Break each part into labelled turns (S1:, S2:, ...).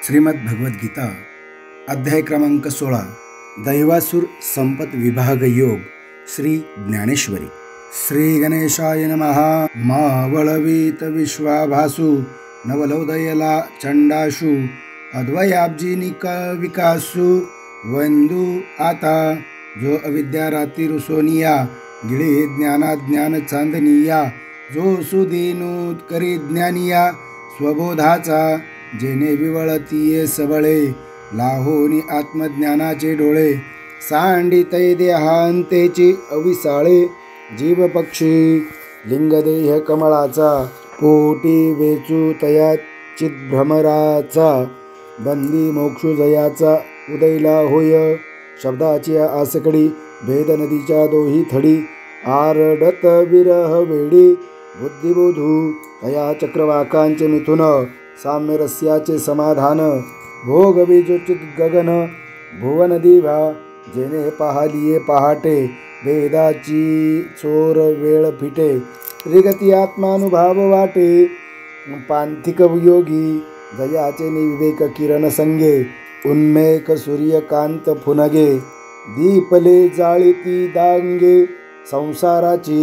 S1: श्रीमद् भगवद्गीता अध्याय क्रमांक 16 दैवासुर संपत विभाग योग श्री ज्ञानेश्वरी। श्री गणेशाय नमः। मावळवीत विश्वाभासु नवलोदयला चंडाशु अद्वयाब्जिनिक विकासु वंदू आता जो अविद्या राती रुसोनिया गिळे ज्ञान चांदनिया जो सुदीनूत करी ज्ञानिया स्वबोधाचा जेने विवळतीये सबळे लाहोनी आत्मज्ञानाचे डोळे सांडितै देहांतेची अविसाळे जीव पक्षी लिंगदेह कमळाचा कोटी वेचू तया चिद्भ्रमराचा बंदी मोक्षु जयाचा उदयला होय शब्दाची आसकडी भेद नदीच्या दोही थडी आरडत विरह वेडी बुद्धिबोधू तया चक्रवाकांचे मिथुन साम्य रस्याचे समाधान भोग विजोचित गगन भुवन दिवा जेने पाहलिये पहाटे वेदाची चोर वेळ फिटे त्रिगती आत्मानुभाव वाटे पांथिक योगी जयाचे निविवेक किरण संगे उन्मेक सूर्यकांत फुनगे दीपले जाळीती दांगे संसाराची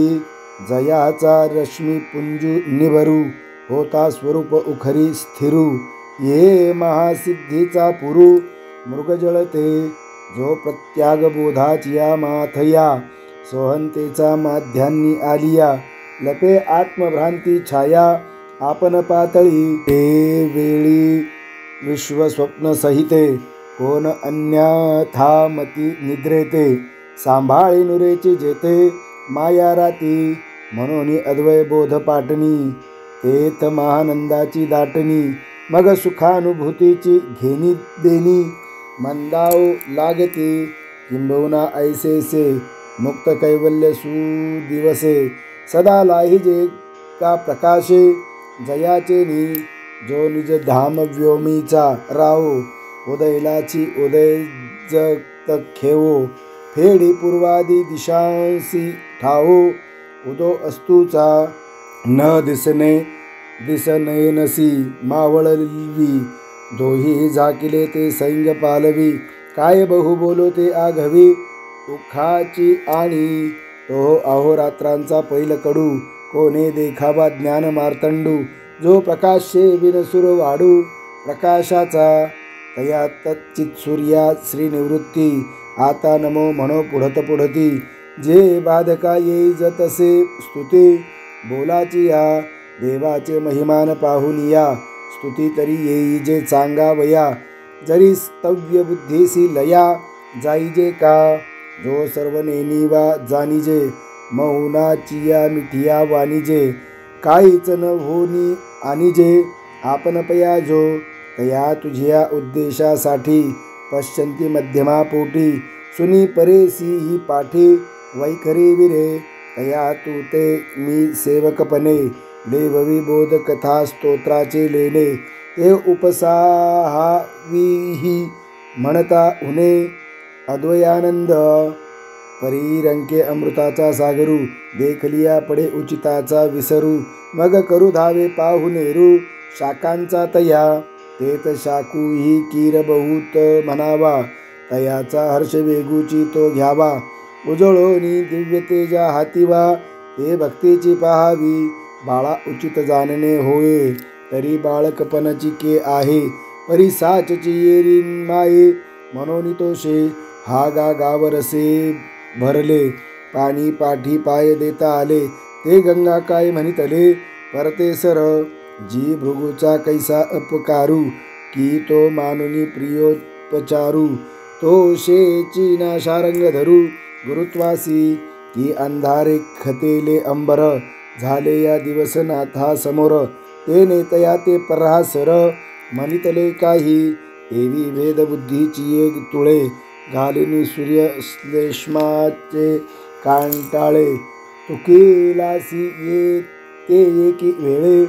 S1: जयाचा रश्मी पुंजू निभरू होता स्वरूप उखरी स्थिरू ये महासिद्धीचा पुरू मृग जळते जो प्रत्याग बोधाचिया माथया सोहंतेचा माध्यांनी आलिया लपे आत्मभ्रांती छाया आपण पातळी ते वेळी विश्व स्वप्न सहिते कोण अन्यथा मती निद्रेते सांभाळी नुरेची जेते माया राती म्हणून अद्वय बोध पाटणी तेथ महानंदाची दाटणी मग सुखानुभूतीची घेणी देणी मंदाव लागते किंबहुना ऐसेसे मुक्त कैवल्य सुदिवसे सदा लाहिजे का प्रकाशे जयाचे नी जो निज धाम व्योमीचा राहो उदयलाची उदय जगत खेवो फेडी पूर्वादी दिशांसी ठावो उदो अस्तूचा न दिसने नसी मावळली दोही झाकिले ते सैंग पालवी काय बहु बोलो ते आघवी उखाची आणि तो अहोरात्रांचा पैल कडू कोणे देखावा ज्ञान मार्तंडू जो प्रकाशे विनसुर वाढू प्रकाशाचा तया तच्चित सूर्या श्री निवृत्ती आता नमो म्हणो पुढती जे बाधका येई जतसे स्तुती बोलाची या देवाचे महिमान पाहून या स्तुती तरी येई जे चांगावया जरी स्तव्य बुद्धीसी लया जाईजे का जो सर्व नेनिवा जाणीजे मौनाचिया मिठिया वाणीजे काहीच न होनी आणीजे आपण पया जो तया तुझ्या उद्देशासाठी पश्चंती मध्यमा पोटी सुनी परेसी ही पाठी वैखरी विरे तया तू ते मी सेवकपणे लेववी बोध कथा स्तोत्राचे लेणे ते उपसाहावीही म्हणता उने अद्वयानंद परिरंके अमृताचा सागरू देखलिया पडे उचिताचा विसरू मग करू धावे पाहुनेरू शाकांचा तया तेत शाकू ही कीर बहुत म्हणावा तयाचा हर्ष वेगूची तो घ्यावा उजळोनी दिव्य तेजा हातीवा ते भक्तीची पाहावी बाळा उचित जाणणे होय तरी बाळकपणाची के आहे परी साचची येरी माये मनोनी तोषे हा गावरसे भरले पाणी पाठी पाय देता आले ते गंगा काय म्हणितले परते सर जी भृगूचा कैसा अपकारू की तो मानुनी प्रियोपचारू तो शेची ना शारंग धरू गुरुत्वासी की अंधारे खतेले अंबर झाले या दिवस नाथा समोर ते नेतया ते परासर म्हणितले काही देवी भेद बुद्धीची एक तुळे घालिनी सूर्य श्लेष्माचे कांटाळे तुकेलासी ये ते एकी वेळे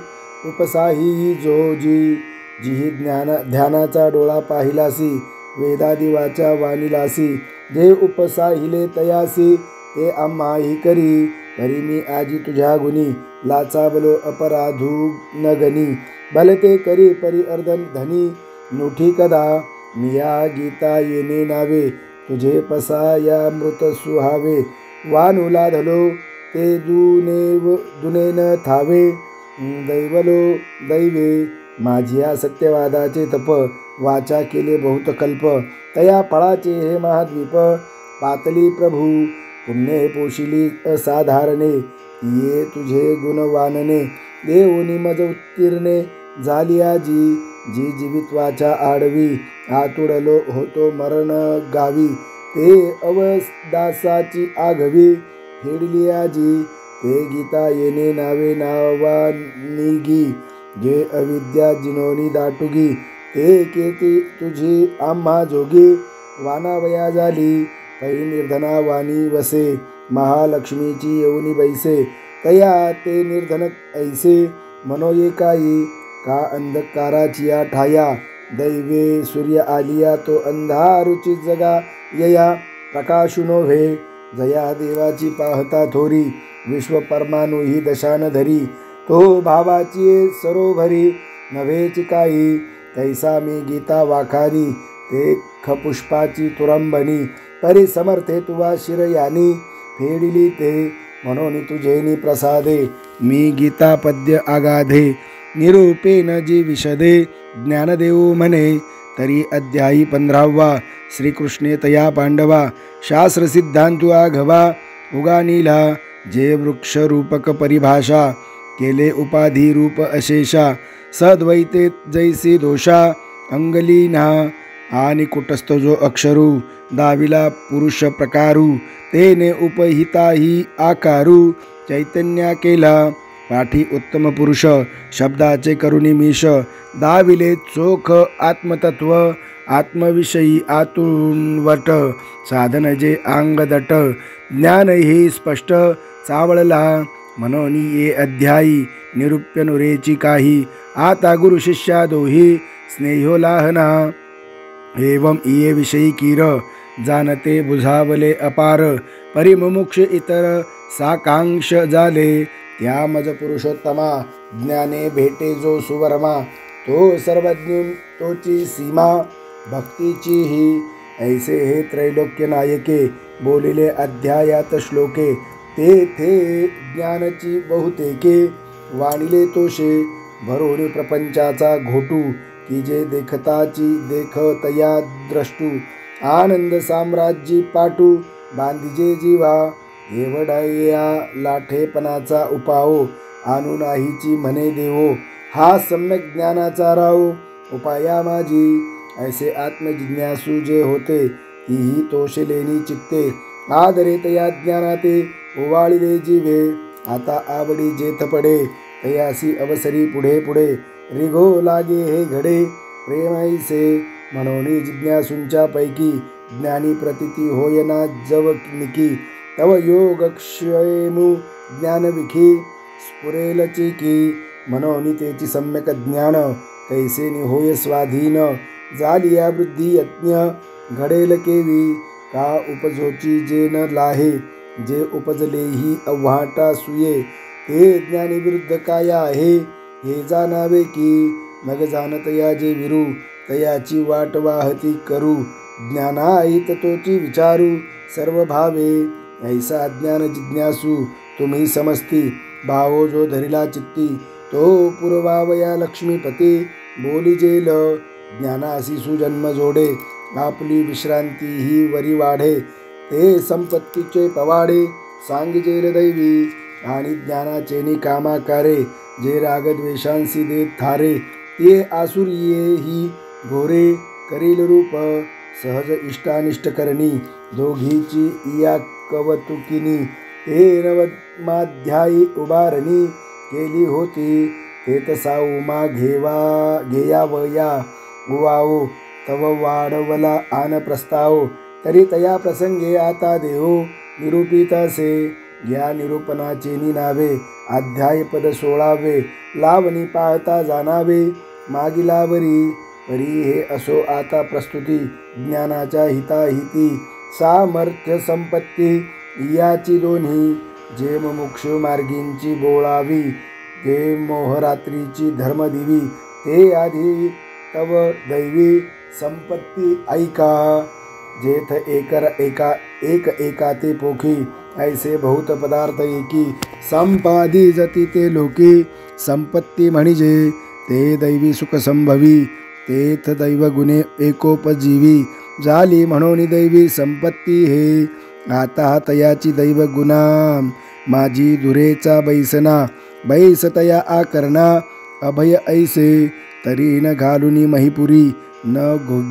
S1: उपसाही जो जी ध्यानाचा डोळा पाहिलासी वेदादिवाच्या वाणिलासी जे उपसाहिले तयासी ते आम्हाही करी तरी मी आजी तुझ्या गुणी लाचा बलो अपराधू न गणी भले ते करी परी अर्धन धनी नुठी कदा मिया गीता येणे नावे तुझे पसाया मृत सुहावे वानुला धलो ते दुने न थावे दैवलो दैवे माझिया सत्यवादाचे तप वाचा केले बहुत कल्प तया फळाचे हे महाद्वीप पातली प्रभू पुण्ये पोशिली असाधारणे ये तुझे गुणवानने देऊनी मज उत्तीर्णे झाली आजी जी जीवित्वाच्या आडवी आतुडलो होतो मरण गावी ते अवदासाची आघवी फेडली आजी ते गीता येणे नावे नावानिगी जे अविद्या जिनोनी दाटुगी ते केती तुझी आम्हा जोगी वानावया झाली पै निर्धना वाणी वसे महालक्ष्मीची येऊनी बैसे तया ते निर्धन ऐसे मनोये काही का अंधकाराची या ठाया दैवे सूर्य आलिया तो अंधारुची जगा यया प्रकाशुनो व्हे जया देवाची पाहता थोरी विश्व परमाणु ही दशान धरी तो भावाची सरोभरी नव्हेची काही तैसा मी गीता वाखारी ते खपुष्पाची तुरंबनी परी समर्थे तुवा शिरयानी फेडिली ते म्हणून तुझेनी प्रसादे मी गीता पद्य आगाधे निरूपेन जी विशदे ज्ञानदेव म्हणे तरी अध्यायी 15वा श्रीकृष्णे तया पांडवा शास्त्र सिद्धांतु आघवा उगानीला जे वृक्ष रूपक परिभाषा केले उपाधी रूप अशेषा सद्वैते जैसी दोषा अंगलीना आणि कुटस्थ जो अक्षरू दाविला पुरुष प्रकारू तेने उपहिताही आकारू चैतन्या केला पाठी उत्तम पुरुष शब्दाचे करुणी मीश दाविले चोख आत्मतत्व आत्मविषयी आतुनवट साधन जे अंगदट ज्ञान हे स्पष्ट चावळला म्हणून ये अध्यायी निरूप्य नुरेची काही आता गुरु शिष्या दोही स्नेहोलाहना एवं इये विषयी कीर जाणते बुझावले अपार परिमुमुक्ष इतर साकांक्ष झाले त्या मज पुरुषोत्तमा ज्ञाने भेटे जो सुवर्मा तो सर्वज्ञ तोची सीमा भक्तीची ही ऐसे हे त्रैलोक्य नायके बोलिले अध्यायात श्लोके ते ज्ञानची बहुतेके वाणिले तोषे भरोनी प्रपंचाचा घोटू की जे देखताची देखतया द्रष्टू आनंद साम्राज्य पाटू बांधिजे जीवा एवढया लाठेपणाचा उपाओ आणू नाहीची म्हणे देवो हा सम्यक ज्ञानाचा राव उपाया माझी ऐसे आत्मजिज्ञासू जे होते तीही तोषलेनी चित्ते आदरे तया ज्ञानाते ओवाळिले जीवे आता आवडी जेथ पडे तयासी अवसरी पुढे पुढे रिघो लागे हे घडे प्रेमाईसे म्हणून जिज्ञासूंच्या पैकी ज्ञानी प्रतीती होयना जवनिकी तव योगक्षयमु ज्ञानविखी स्फुरेलची की म्हणून तेची सम्यक ज्ञान कैसेनी होय स्वाधीन जालिया वृद्धी यज्ञ घडेल केवी का उपजोची जे न लाहे जे उपजलेही अव्हाटा सुये ते ज्ञानी विरुद्ध काय आहे हे जाणावे की मग जाणतया जे विरू तयाची वाट वाहती करू ज्ञानाहित तोची विचारू सर्व भावे ऐसा ज्ञान जिज्ञासू तुम्ही समजती भावो जो धरिला चित्ती तो पुरवावया लक्ष्मीपती बोली जेल ज्ञानासी सुजन्म जोडे आपली विश्रांती ही वरी वाढे ते संपत्तीचे पवाडे सांगिजेल दैवी आणि ज्ञानाचे निकामाकारे जे रागद्वेषांसी देत थारे ते आसुरिये ही घोरे करील रूप सहज इष्टानिष्ट करणी दोघीची या कवतुकिनी ते नवमाध्यायी उभारणी केली होती ते तसा उमा घेयावया उवाओ तव वाढवला आन प्रस्ताव तरी तया प्रसंगे आता देहो निरूपित असे या निरूपणाचे नावे अध्याय पद 16 लावणी पाहता जाणावे मागिलावरी परी हे असो आता प्रस्तुती ज्ञानाच्या हिताहिती सामर्थ्य संपत्ती याची दोन्ही जे मुमुक्षु मार्गींची बोळावी ते मोहरात्रीची धर्मदिवी ते आधी तव दैवी संपत्ती ऐका. जेथ एक एकाते पोखी ऐसे बहुत पदार्थ एकी. संपादी जती ते लोकी. संपत्ती म्हणजे ते दैवी सुख संभवी. तेथ दैव गुणे एकोपजीवी. झाली म्हणून दैवी संपत्ती हे. आता तयाची दैव गुणा. माझी दुरेचा बैसना. बैस तया आकरणा. अभय ऐसे तरी न घालुनी महिपुरी. न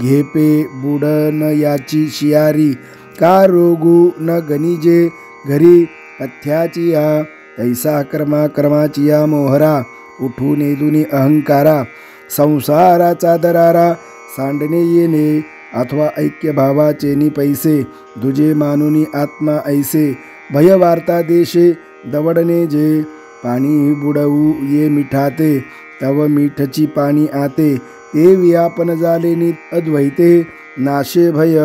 S1: घेपे बुड न याची शियारी. का रोगू न गणिजे घरी. पथ्याची या तैसा कर्माची या मोहरा. उठून येदुनी अहंकारा. संसाराचा दरारा सांडणे येणे. अथवा ऐक्य भावाचे नि पैसे. दुजे मानुनी आत्मा ऐसे. भय वार्ता देशे दवडणे जे. पाणी बुडवू ये मिठाते. तव मीठची पाणी आते. ते व्यापन झाले नि अद्वैते. नाशे भय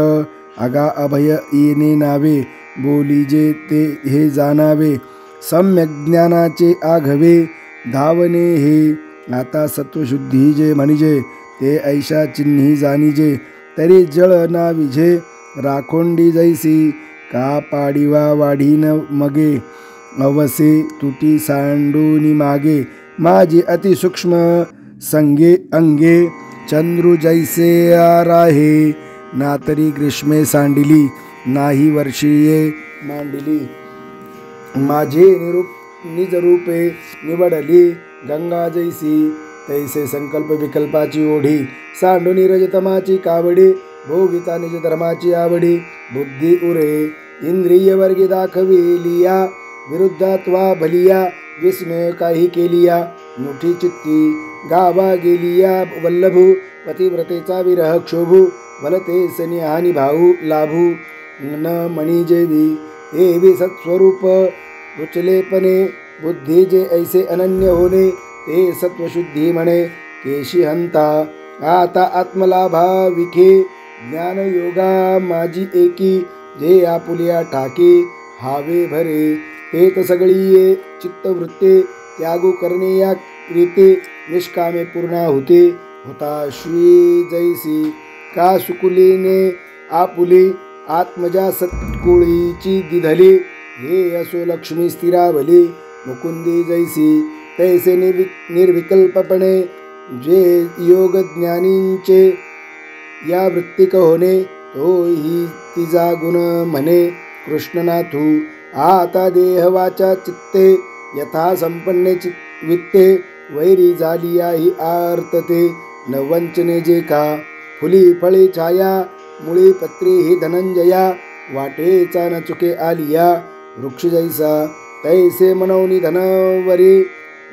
S1: अगा अभय येणे नावे. बोलीजे ते हे जाणावे. सम्यक ज्ञानाचे आघवे धावणे हे. आता सत्वशुद्धी जे म्हणजे ते ऐशा चिन्ही जाणीजे. तरी जळ ना विझे राखोंडी जैसी. का पाडिवा वाढीन मगे. अवसे तुटी सांडूनी मागे. माझी अतिसूक्ष्म संगे अंगे. चंद्रू जैसे राहे. ना तरी ग्रीष्मे सांडिली. नाही वर्षीये मांडिली. माझे निजरूपे निवडली. गंगा जैसी तैसे संकल्प विकल्पाची ओढी. सांडुनी रजतमाची कावडी. भोगिता निज धर्माची आवडी. बुद्धी उरे इंद्रिय वर्गी दाखविलिया. विरुद्धात्वा भलिया. विस्मय काही केलिया. मुठी चित्ती गावा गेलिया. वल्लभू पतिव्रतेचा विरह क्षोभू. भलते सनी हानी भाऊ लाभू. न मणी जेवी एवी सत्स्वरूप रुचलेपणे. बुद्धी जे ऐसे अनन्य होणे. ते सत्वशुद्धी म्हणे. केशी हंता आता आत्मलाभा विखे. ज्ञानयोगा माझी एकी. जे आपुलिया ठाके हावे भरे. तेत सगळी ये चित्तवृत्ते. त्यागू करणे या क्रिते. निष्कामे पूर्णा होते. हुताश्वी जैसी का सुकुलीने आपुली. आत्मजा सत्कुळीची दिधली. हे असो लक्ष्मी स्थिरावली. मुकुंदी जैसी तैसे निर्विकल्पपणे. जे योग ज्ञानींचे या वृत्तिक होणे. तो ही तिजा गुण म्हणे. कृष्णनाथू आता देह वाचा चित्ते. यथा संपन्ने वित्ते. वैरी झालिया ही आर्तते. न वंचने जे का. फुली फळे छाया. मुळी पत्री ही धनंजया. वाटेचा न चुके आलिया. वृक्ष जैसा तैसे मनवनी धनवरी.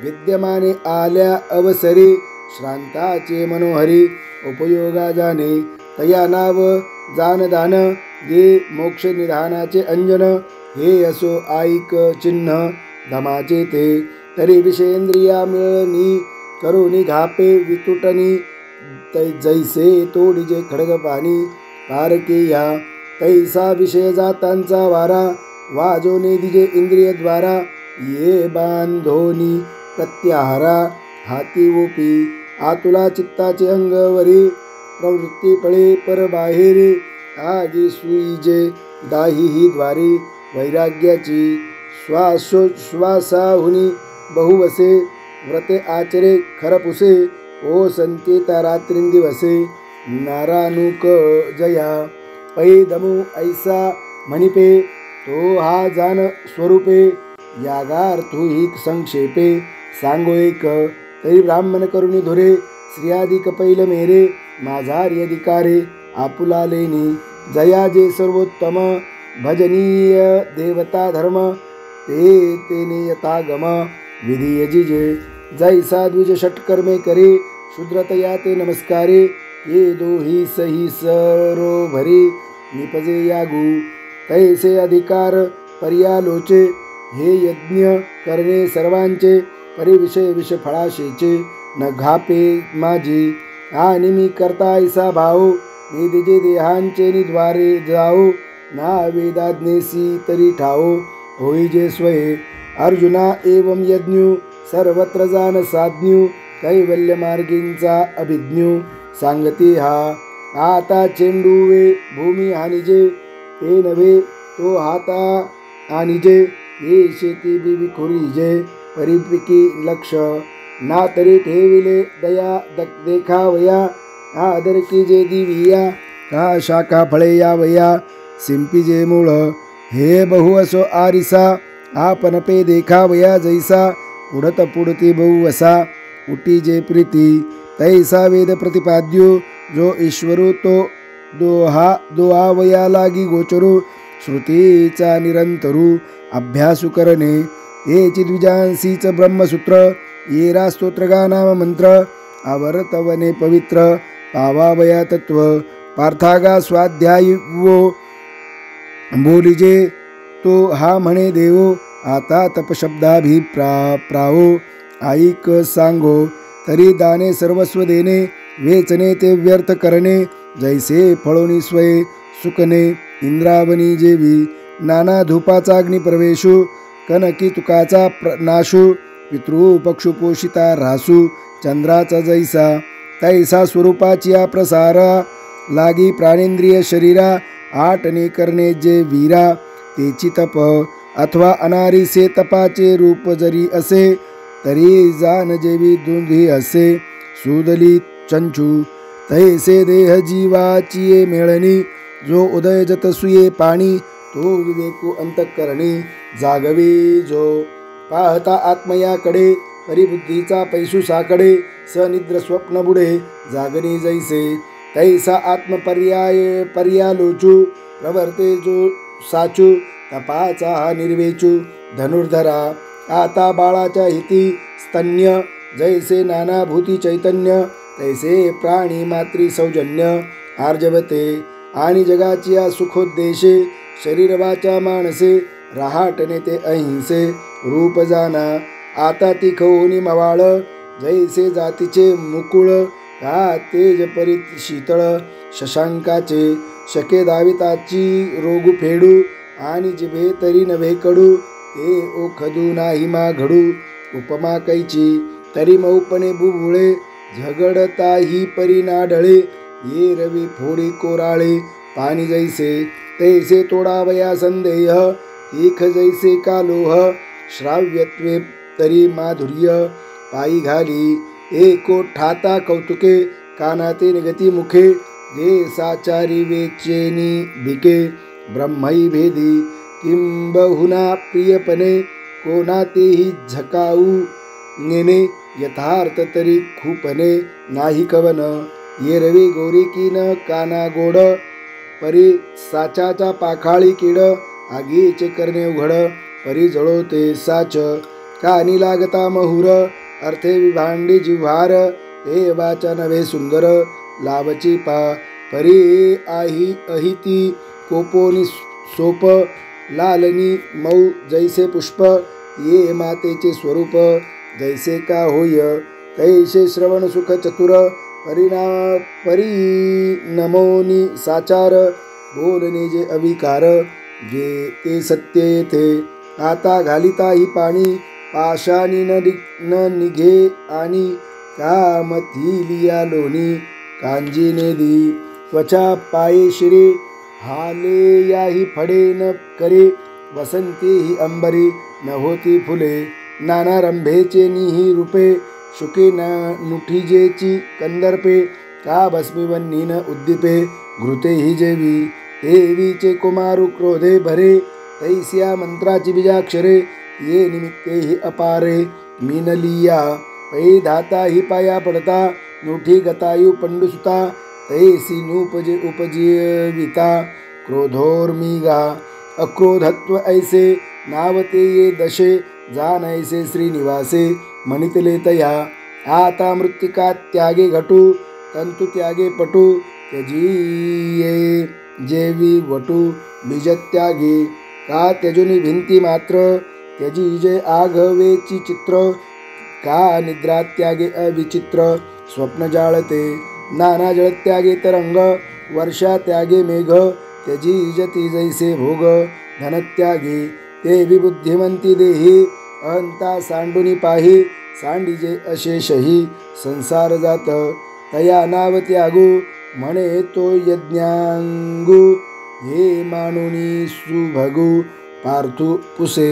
S1: विद्यमाने आल्या अवसरी. श्रांताचे मनोहरी. उपयोगा जाणे तया नाव जानदान. जे मोक्ष निधानाचे अंजन. हे असो आईक चिन्ह धमाचे ते. तरी विषयेंद्रिया मिळणी. करुणी घापे वितुटनी. जैसे तोडीजे खडग पाणी. पारके या तैसा विषय जातांचा वारा. वाजोने दिजे इंद्रिय द्वारा. ये बांधोनी प्रत्याहारा. हाती ओपी आतुला चित्ताचे अंगवरी. प्रवृत्ती पळे पर बाहेरी. आगी सुईजे दाही ही द्वारी. वैराग्याची श्वासाहुनी बहुवसे. व्रते आचरे खरपुसे. ओ संकेता रात्रिंदिवसे. नारानुक जया पै दमू ऐसा म्हणिपे. तो हा जान स्वरूपे. यागार्थू ही संक्षेपे. सांगो एक तरी ब्राह्मण करुणी धुरे. स्त्रियादिक पैल मेरे. माझारी अधिकारे आपुला लेनी. जया जे सर्वोत्तम. भजनीय देवता धर्म. ते तेने यथागम. विधी यजिजे जैसा द्विज षटकर्मे करे. शूद्रतया ते नमस्कारे. ये दोही सही सरो भरी. निपजे यागू तैसे अधिकार पर्यालोचे. हे यज्ञ करणे सर्वांचे. परिविषय विष फळाशेचे. न घापे माझी आणि मी करता ऐसा भाव. निदिजे देहांचे निद्वारे जाओ. ना वेदाज्ञेसी तरी ठाओ. होईजे स्वये अर्जुना एवं यज्ञू. सर्वत्र जान साज्ञू. कैवल्य मार्गींचा अभिज्ञू. सांगती हा आता चेंडूवे भूमी हानिजे ते नव्हे तो हाता आणिजे हे शेती बी विखुरीजे परिपिकी लक्ष ना तरी ठेविले दया देखावया आदर की जे दिविया का शाखा फळे यावया सिंपी मूळ हे बहु असो आरिसा आपण पे देखावया जैसा पुढत पुढती बहु असा उटी जे प्रीती तैसा वेद प्रतिपाद्यो जो ईश्वरू तो दोहावया लागी गोचरू श्रुतीचा निरंतरू अभ्यासू करणे हेची द्विजांसीच ब्रह्मसूत्र येरा स्तोत्रगा नाम मंत्र आवर्तवने पवित्र पावावया तत्व पार्थागा स्वाध्यायी वो बोलिजे तो हा म्हणे देवो आता तपशब्दाभिप्रावो ऐक सांगो तरी दाने सर्वस्व देणे वेचणे ते व्यर्थ करणे जैसे फळोनी स्वये सुकणे इंद्रावनी जेवी नाना धूपाचा अग्निप्रवेशू कनकी तुकाचा नाशू पितृ पक्षुपोषिता रासू चंद्राचा जैसा तैसा स्वरूपाची प्रसारा लागी प्राणेंद्रिय शरीरा आटणे करणे जे वीरा तेची तप अथवा अनारीसे तपाचे रूप जरी असे तरी जान जेवी दुंधी असे सुदली चंचू तैसे देह जीवाची मेळणी जो उदय जतसुये पाणी तो विवेकू अंतःकरणी जागवी जो पाहता आत्मयाकडे परिबुद्धीचा पैसुसाकडे सनिद्र स्वप्न बुडे जागणी जैसे तैसा पर्यालोचू प्रवर्ते जो साचू तपाचा हा निर्वेचू धनुर्धरा आता बाळाच्या हिती स्तन्य जैसे नानाभूती चैतन्य तैसे प्राणी मात्री सौजन्य आर्जवते आणि जगाची या सुखोद्देशे शरीरवाचा माणसे रहाटणे ते अहिंसे रूप जाना आता ती खवोनी मवाळ जैसे जातीचे मुकुळ का तेज परित शीतळ शशांकाचे शके दाविताची रोगू फेडू आणि जिभे तरी नव्हे कडू ते ओखदू नाही मा घडू उपमा कैची तरी मौपणे बुबुळे झगडताही परी नाडळे ये रवी फोडी कोराळे पाणी जैसे तैसे तोडावया संदेह तीख जैसे कालोह श्राव्यत्वे तरी माधुर्य पायी घाली एको ठाता कौतुके कानाते निगती मुखे जे साचारी वेचेनी भिके ब्रह्मई भेदी किंबहुना प्रियपणे कोणातेही झकाऊ नेणे यथार्थ तरी खूपणे नाही कवन ये रवी गोरिकीन काना गोड परी साचाचा पाखाळी किड आगीचे करणे उघड परी जळोते साच कानी लागता महुर अर्थे विभांडी जिव्हार हे वाचा नवे सुंदर लावची पा परी अहिती कोपोनी सोप लालनी मऊ जैसे पुष्प ये मातेचे स्वरूप जैसे का होय तैसे श्रवण सुख चतुर परिणमोनी साचार बोलणे जे अविकार जे ते सत्य येथे आता घालिता ही पाणी पाशानी न निघे आणि कामथिलिया लोणी कांजी नेली त्वचा पाये शिरे हाले याही फडे न करे वसंती ही अंबरी न होती फुले नाना रंभेचे निही रूपे शुके नुठीजेची कंदर्पे का भस्मीवन्नी न उद्दीपे घृते ही जेवी देवीचे कुमारू क्रोधे भरे तैस्या मंत्राची बीजाक्षरे ये निमित्ते ही अपारे मीनलिया पै धाता ही पाया पडता नुठी गतायु पंडुसुता तैसी नूपजे उपजीविता क्रोधोर्मिगा अक्रोधत्व ऐसे नावते ये दशे जान ऐसे श्रीनिवासे मनितले तया आता मृत्तिका त्यागे घटू तंतु त्यागे पटू त्यजीये जेवी वटू बीजत्यागे का त्यजुनी भिंती मात्र त्यजी जे आघवेची चित्र का निद्रा त्यागे अविचित्र स्वप्न जाळते नाना जळत्यागे तरंग वर्षा त्यागे मेघ त्यजी जती जैसे भोग धनत्यागे ते विबुद्धिमंती देही अहंता सांडुनी पाही सांडिजे अशेषही संसार जात तया नाव त्यागू म्हणे तो यज्ञांगू हे मानुनी सुभगू पार्थू पुसे.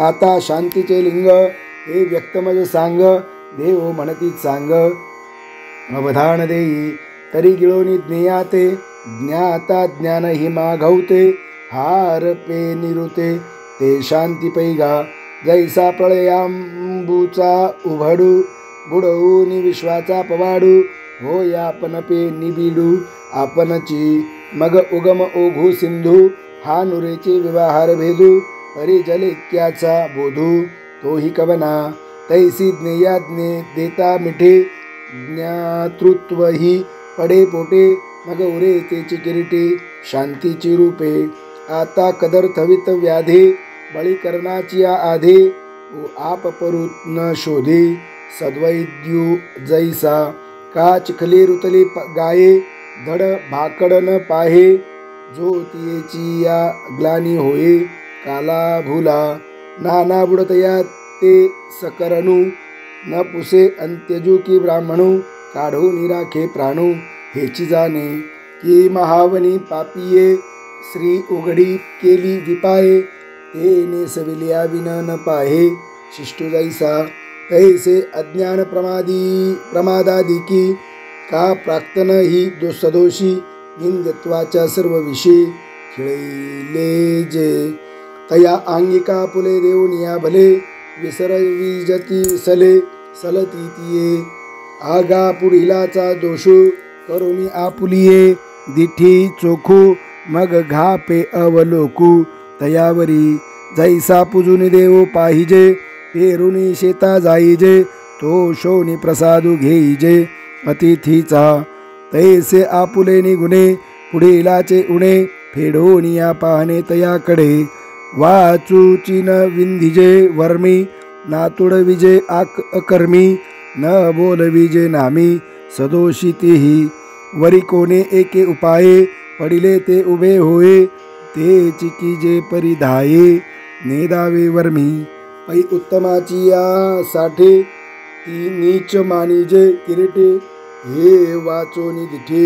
S1: आता शांतीचे लिंग हे व्यक्तमज सांग देव म्हणती सांग अवधान देई तरी गिळोनी ज्ञेयाते ज्ञाता ज्ञान हि माघवते हार पे निरुते ते शांती पैगा जैसा प्रळयांबूचा उभडू बुडवून विश्वाचा पवाडू हो यापन पे निबिडू आपणची मग उगम ओघू सिंधू हा नुरेचे व्यवहार भेदू परी जलैक्याचा बोधू तोही कवना तैसी ज्ञेयाज्ञे देता मिठे ज्ञातृत्व ही पडे पोटे मग उरे तेची किरीटे शांतीची रूपे. आता कदर थवित व्याधे बळीकरणाची आधे आप परुत न शोधे सद्वैद्यू जैसा का चिखले रुतले गाये धड भाकड न पाहे ज्योतियेची या ग्लानी होये काला भूला नाना बुडतया ते सकरणू न पुसे अंत्यजू की ब्राह्मणू काढू निराखे प्राणू हेची जाणे की महावनी पापिये श्री उघडी केली विपाये ते नेसविल्या विन न पाहे शिष्टू जैसा तैसे अज्ञान प्रमादादिकी का प्राक्तन ही सदोषी निंदत्वाच्या सर्व विषयी खेळले जे तया अंगिका पुले देऊनिया भले विसर विजती सले सलती तिये आगा पुढिलाचा दोषू करुणी आपुलिये दिठी चोखू मग घापे अवलोकू तयावरी जैसा पूजुनी देव पाहिजे पेरुनी शेता जाईजे तो शोनी प्रसादू घेईजे अतिथीचा तैसे आपुले निगुणे पुढीलाचे उणे फेडोनिया पाहणे तयाकडे वाचूची न विंधिजे वर्मी नातुड विजे अकर्मी न बोल विजे नामी सदोषी तेही वरी कोणे एके उपाये पडिले ते उभे होये ते चिकीजे परिधाये नेदावे वर्मी पै उत्तमाची या साठे ती नीच मानिजे किरीटे हे वाचोनी दिठे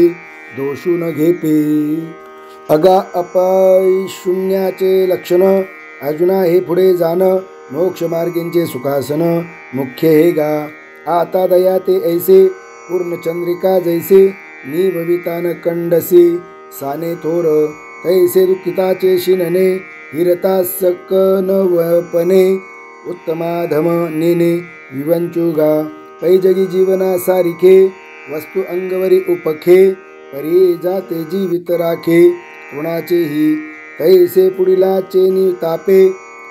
S1: दोषू न घेपे. अगा अपाय शून्याचे लक्षण अर्जुना हे पुढे जाण मोक्ष मार्गींचे सुखासन मुख्य हे गा. आता दया ते ऐसे पूर्णचंद्रिका जैसे निभवितान कंडसे साने थोर तैसे दुःखिताचे शिनने हिरता सकनवपने उत्तमाधम नेने विवंचुगा पैजगी जीवना सारिखे वस्तू अंगवरी उपखे परी जाते जीवित राखे तृणाचेही तैसे पुढिलाचे नितापे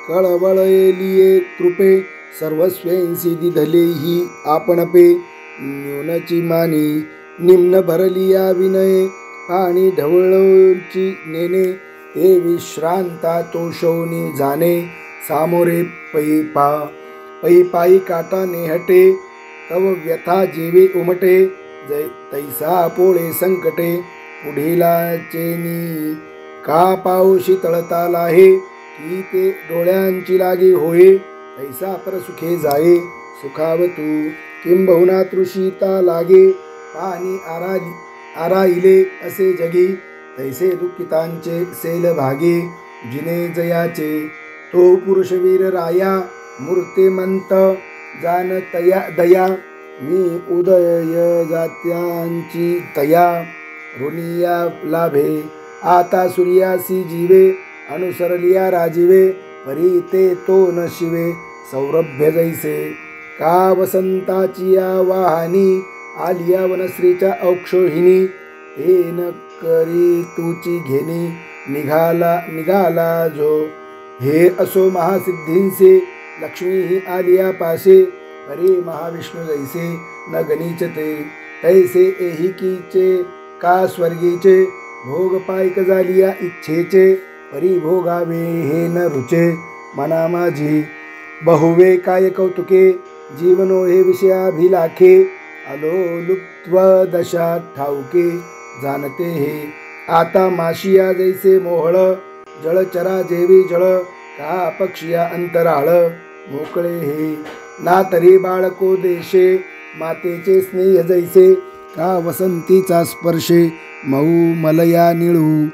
S1: कळवळलिये कृपे सर्वस्वेंसी दिधलेही आपणपे न्यूनची मानी निम्न भरलिया विनये पाणी ढवळोची नेने ते विश्रांता तोषवनी जाणे सामोरे पै पायी काटा नेहटे तव व्यथा जेवे उमटे तैसा पोळे संकटे पुढीलाचेनी का पाऊशी तळता लाहे की ते डोळ्यांची लागे होये तैसा परसुखे जाये सुखावतू किंबहुना तृषिता लागे पाणी आराईले असे जगी तैसे दुःखितांचे सेल भागे जिने जयाचे तो पुरुषवीर राया मूर्तिमंत जान तया दया मी उदय जात्यांची तया ऋणिया लाभे आता सूर्यासी जीवे अनुसरलिया राजीवे परी ते तो न शिवे सौरभ्य जैसे का वसंताची या वाहनी आलिया वनश्रीच्या औक्षोहिनी हे न करी तुची घेणी निघाला जो हे असो महासिद्धींचे लक्ष्मी ही आलिया पासे परी महाविष्णू जैसे न गणिचते तैसे एहिकीचे का स्वर्गीचे भोग पायक झालिया इच्छेचे परी भोगावे हे न रुचे मना माझी बहुवे काय कौतुके जीवनो हे विषयाभिलाखे आलो लुप्त्व दशा ठाऊके जाणते हे आता माशिया जैसे मोहळ जळचरा जेवी जळ का पक्षिया अंतराळ मोकळे हे ना तरी बाळको देशे मातेचे स्नेह जैसे का वसंतीचा स्पर्शे मऊ मलया निळू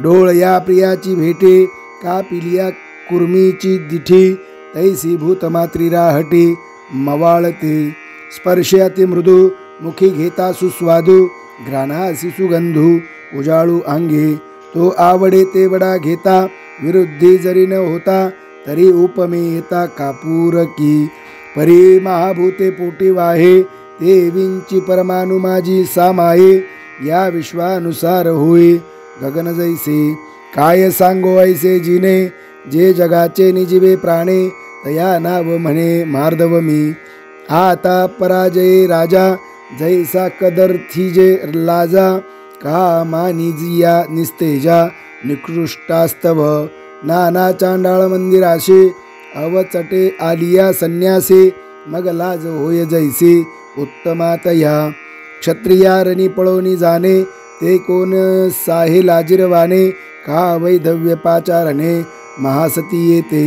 S1: डोळ या प्रियाची भेटे का पिलिया कुर्मीची दिठी तैसी भूतमात्री राहटे मवाळते स्पर्शे अति मृदू मुखी घेता सुस्वादू घ्राणासी सुगंधू उजाळू अंगे तो आवडे ते वडा घेता विरुद्धी जरी न होता तरी उपमे येता कापूर की परी महाभूते पोटी वाहे देवींची परमाणु माझी सामाये या विश्वानुसार होय गगन जैसे काय सांगो ऐसे जिने जे जगाचे निजीवे प्राणे तया नाव म्हणे मार्दव मी आता पराजय राजा जैसा कदर्थी जे लाजा का मानिजिया निस्तेजा निकृष्टास्तव नाना चांडाळ मंदिराशे अवचटे आलिया संन्यासे मग लाज होय जैसे उत्तमातया क्षत्रिया रणी पळोनी जाणे ते कोण साहे लाजिरवाने का वैधव्य पाचारणे महासती येते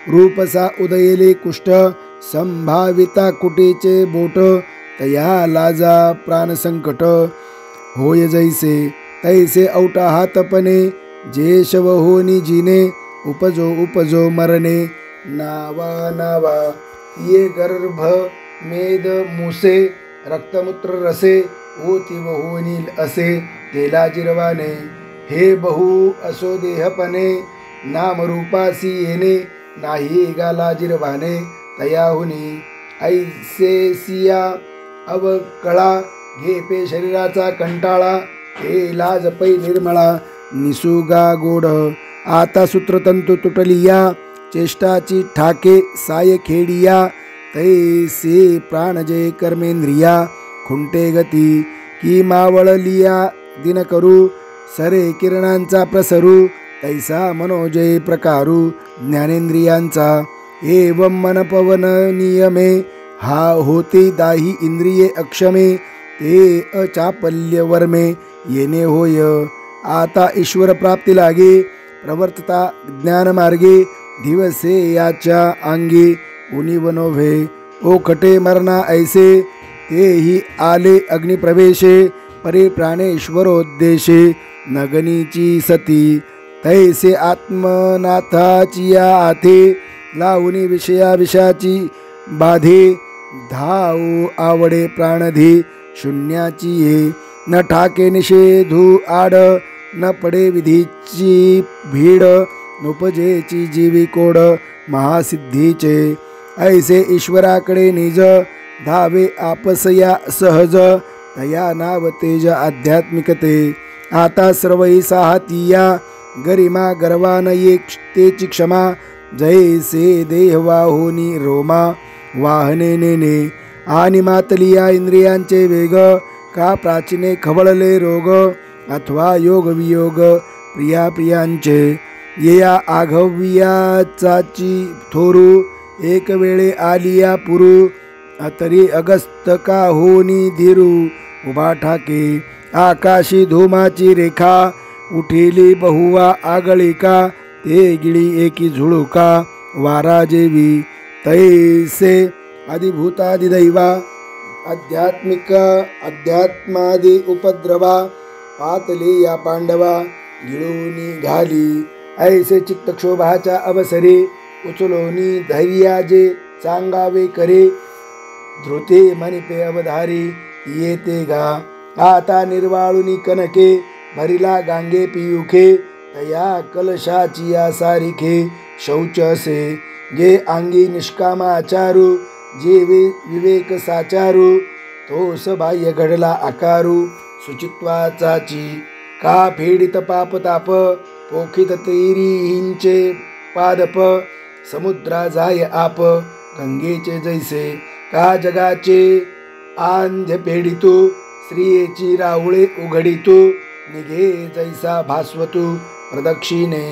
S1: रूपसा उदयले कुष्ठ संभाविता कुटेचे बोट तया लाजा प्राणसंकट होय जैसे तैसे औटा हातपणे जे शव होनी जिने उपजो उपजो मरणे नावा नावा ये गर्भ मेद मुसे रक्तमूत्र रसे ओती होनी असे तेला जिरवाने हे बहु असो देहपणे नामरूपासी येणे नाही गाला जिरवाने तयाहुनी ऐसे सिया अवकळा घे पे शरीराचा कंटाळा हे लाज पै निर्मळा निसुगा गोड आता सूत्रतंतू तुटलिया चेष्टाची ठाके साय खेडिया तैसे प्राणजय कर्मेंद्रिया खुंटे गती की मावळलिया दिन करू सरे किरणांचा प्रसरू तैसा मनोजय प्रकारू ज्ञानेंद्रियांचा एवं मन पवन नियमे हा होते दाही इंद्रिये अक्षमे ते अचापल्य वर्मे येणे होय आता ईश्वर प्राप्ती लागे प्रवर्तता ज्ञानमार्गे दिवसे याच्या अंगी उनिवनोभे ओखटे मरणा ऐसे तेही आले अग्निप्रवेशे परे प्राणेश्वरोद्देशे नगनीची सती तैसे आत्मनाथाची या आथे लावणी विषया विषयाची बाधे धाव आवडे प्राणधी शून्याची ये न ठाके निषेधू आड न पडे विधीची भीड नुपजेची जीवी कोड महासिद्धीचे ऐसे ईश्वराकडे निज धावे आपसया सहज तया नाव तेज आध्यात्मिकते आता सर्वही साहतिया गरिमा गर्वान तेची क्षमा जैसे देहवाहोनी रोमा वाहने नेने आणि मातलिया इंद्रियांचे वेग का प्राचीने खवळले रोग अथवा योग वियोग प्रिया प्रियांचे येया आघव्याचाची थोरू एक वेळे आलिया पुरू तरी अगस्त का होनी धीरू उभा ठाके आकाशी धूमाची रेखा उठेली बहुवा आगळिका ते गिळी एकी झुळुका वारा जेवी तैसे अधिभूतादिदैवा आध्यात्मिक अध्यात्मादि उपद्रवा पातले या पांडवा गिळूनी घाली ऐसे चित्तक्षोभाच्या अवसरे उचलोनी धैर्याजे सांगावे करे धृते मनिपे अवधारी येते गा आता निर्वाळुनी कनके भरिला गांगे पियुखे तया कलशाची या सारिखे शौच असे जे अंगी निष्कामाचारू जे विवेक साचारू तो सबाह्य घडला आकारू सुचित्वाचाची का फेडित पापताप पोखित तैरीहींचे पादप समुद्रा जाय आप गंगेचे जैसे का जगाचे आंध्य पेडितू स्त्रियेची रावळे उघडितू निघे जैसा भास्वतू प्रदक्षिणे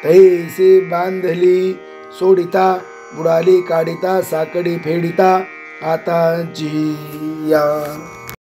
S1: तैसे बांधली सोडिता बुडाली काढिता साकडी फेडिता आता जिया